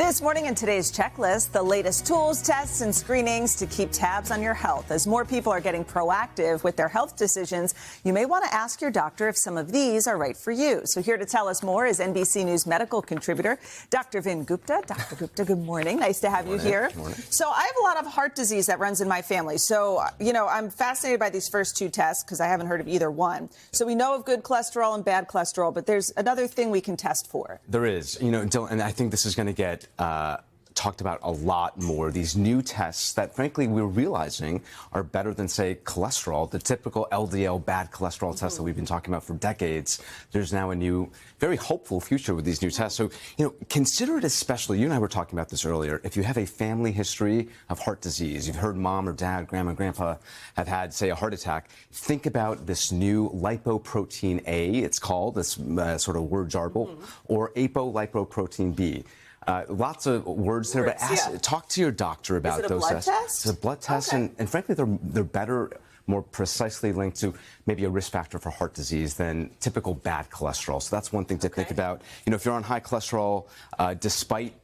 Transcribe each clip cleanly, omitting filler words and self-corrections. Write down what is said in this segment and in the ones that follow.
This morning in today's checklist, the latest tools, tests, and screenings to keep tabs on your health. As more people are getting proactive with their health decisions, you may want to ask your doctor if some of these are right for you. So here to tell us more is NBC News medical contributor, Dr. Vin Gupta. Dr. Gupta, good morning. Nice to have you here. Good morning. So I have a lot of heart disease that runs in my family. So, I'm fascinated by these first two tests because I haven't heard of either one. So we know of good cholesterol and bad cholesterol, but there's another thing we can test for. There is, Dylan, and I think this is going to get talked about a lot more. These new tests that, frankly, we're realizing are better than, say, cholesterol, the typical LDL bad cholesterol test that we've been talking about for decades. There's now a new, very hopeful future with these new tests. So, consider it especially, you and I were talking about this earlier, if you have a family history of heart disease, you've heard mom or dad, grandma, grandpa have had, say, a heart attack, think about this new lipoprotein A, it's called, this sort of word jarble, or apolipoprotein B. Lots of words there, but talk to your doctor about those tests. It's a blood test, okay. and frankly, they're better, more precisely linked to maybe a risk factor for heart disease than typical bad cholesterol. So that's one thing to think about. If you're on high cholesterol, despite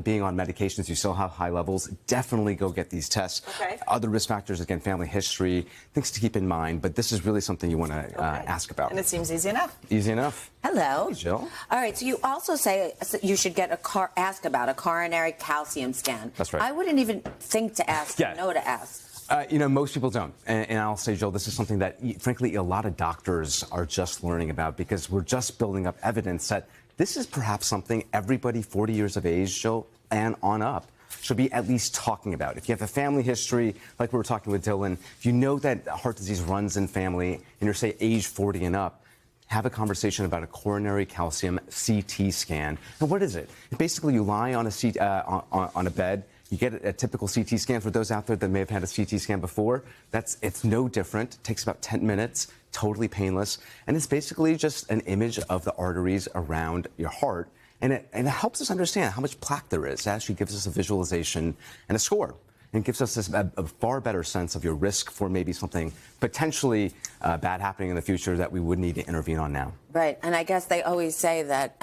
being on medications, you still have high levels, definitely go get these tests. Okay. Other risk factors, again, family history, things to keep in mind, but this is really something you want to ask about. And it seems easy enough. Easy enough. Hello. Hey, Jill. All right, so you also say you should get ask about a coronary calcium scan. That's right. I wouldn't even think to ask, no to ask. Most people don't. And I'll say, Jill, this is something that, frankly, a lot of doctors are just learning about because we're just building up evidence that this is perhaps something everybody 40 years of age, Jill, and on up should be at least talking about. If you have a family history, like we were talking with Dylan, if you know that heart disease runs in family and you're, say, age 40 and up, have a conversation about a coronary calcium CT scan. And what is it? Basically, you lie on a bed. You get a typical CT scan. For those out there that may have had a CT scan before, it's no different. It takes about 10 minutes, totally painless. And it's basically just an image of the arteries around your heart. And it helps us understand how much plaque there is. It actually gives us a visualization and a score. And gives us a far better sense of your risk for maybe something potentially bad happening in the future that we would need to intervene on now. Right, and I guess they always say that,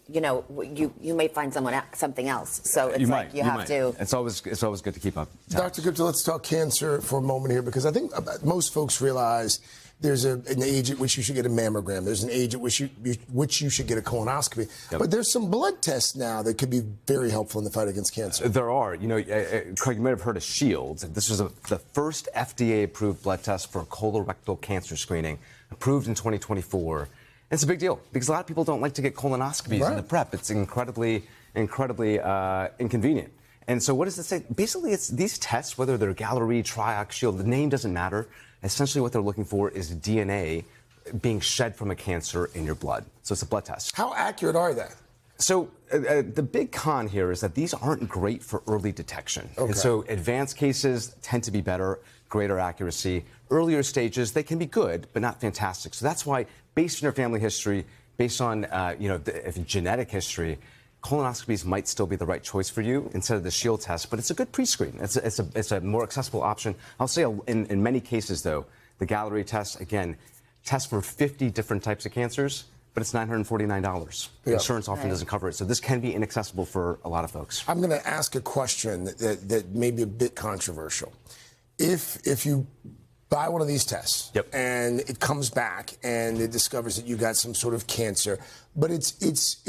you may find something else. So it's you have to. It's always good to keep up. Dr. Gupta, let's talk cancer for a moment here, because I think most folks realize there's an age at which you should get a mammogram. There's an age at which you should get a colonoscopy. Yep. But there's some blood tests now that could be very helpful in the fight against cancer. There are. Craig, you might have heard of Shield. This was the first FDA-approved blood test for colorectal cancer screening, approved in 2024. It's a big deal because a lot of people don't like to get colonoscopies in the prep. It's incredibly inconvenient. And so what does it say? Basically, it's these tests, whether they're Gallery, Triox, Shield, the name doesn't matter. Essentially, what they're looking for is DNA being shed from a cancer in your blood. So it's a blood test. How accurate are they? So the big con here is that these aren't great for early detection. Okay. And so advanced cases tend to be better, greater accuracy. Earlier stages, they can be good, but not fantastic. So that's why, based on your family history, based on genetic history, colonoscopies might still be the right choice for you instead of the Shield test, but it's a good pre-screen. It's a more accessible option. I'll say in many cases, though, the Gallery test, again, tests for 50 different types of cancers, but it's $949. Yeah. Insurance often doesn't cover it, so this can be inaccessible for a lot of folks. I'm going to ask a question that may be a bit controversial. If you buy one of these tests and it comes back and it discovers that you got some sort of cancer, but it's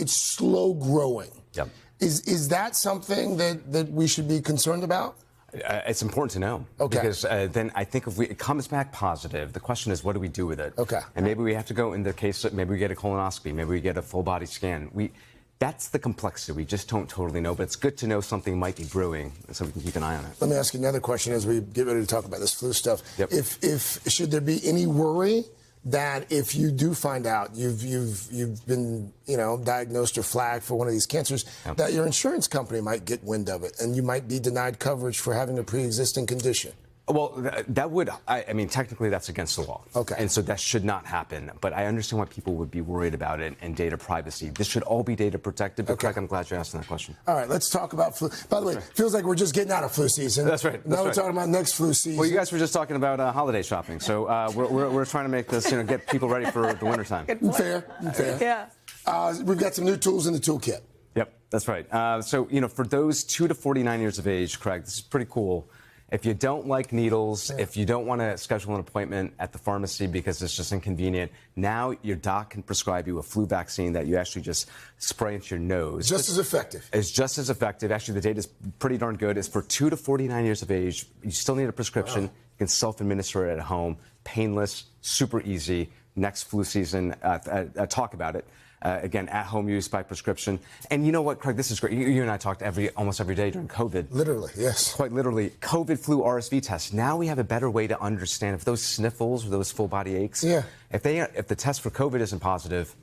slow growing. Yep. Is that something that we should be concerned about? It's important to know. Okay. Because then I think if it comes back positive, the question is, what do we do with it? Okay. And maybe we have to go in the case, maybe we get a colonoscopy, maybe we get a full body scan. That's the complexity. We just don't totally know, but it's good to know something might be brewing so we can keep an eye on it. Let me ask you another question as we get ready to talk about this flu stuff. Yep. If should there be any worry that if you do find out you've been diagnosed or flagged for one of these cancers, that your insurance company might get wind of it and you might be denied coverage for having a pre-existing condition? Well, that would, I mean, technically that's against the law. Okay. And so that should not happen. But I understand why people would be worried about it and data privacy. This should all be data protected. But Craig, I'm glad you're asking that question. All right, let's talk about flu. By the way, feels like we're just getting out of flu season. That's right. Now we're talking about next flu season. Well, you guys were just talking about holiday shopping. So we're trying to make this, get people ready for the wintertime. Fair. Yeah. We've got some new tools in the toolkit. Yep, that's right. So, for those 2 to 49 years of age, Craig, this is pretty cool. If you don't like needles, if you don't want to schedule an appointment at the pharmacy because it's just inconvenient, now your doc can prescribe you a flu vaccine that you actually just spray into your nose. Just as effective. It's just as effective. Actually, the data is pretty darn good. It's for 2 to 49 years of age. You still need a prescription. Wow. You can self-administer it at home. Painless, super easy. Next flu season, talk about it. Again, at-home use by prescription. And you know what, Craig, this is great. You and I talked almost every day during COVID. Literally, yes. Quite literally. COVID, flu, RSV tests. Now we have a better way to understand if those sniffles or those full body aches, if the test for COVID isn't positive,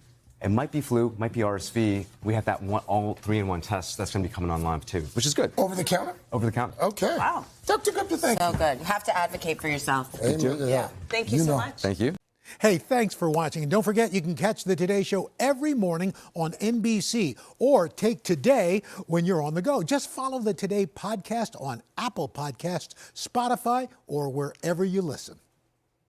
it might be flu, might be RSV. We have that all 3-in-1 test that's going to be coming online too, which is good. Over the counter? Over the counter. Okay. Wow. Dr. Gupta, thank you. So good. You have to advocate for yourself. Amen. Yeah. Thank you so much. Thank you. Hey, thanks for watching. And don't forget, you can catch the Today Show every morning on NBC or take Today when you're on the go. Just follow the Today podcast on Apple Podcasts, Spotify, or wherever you listen.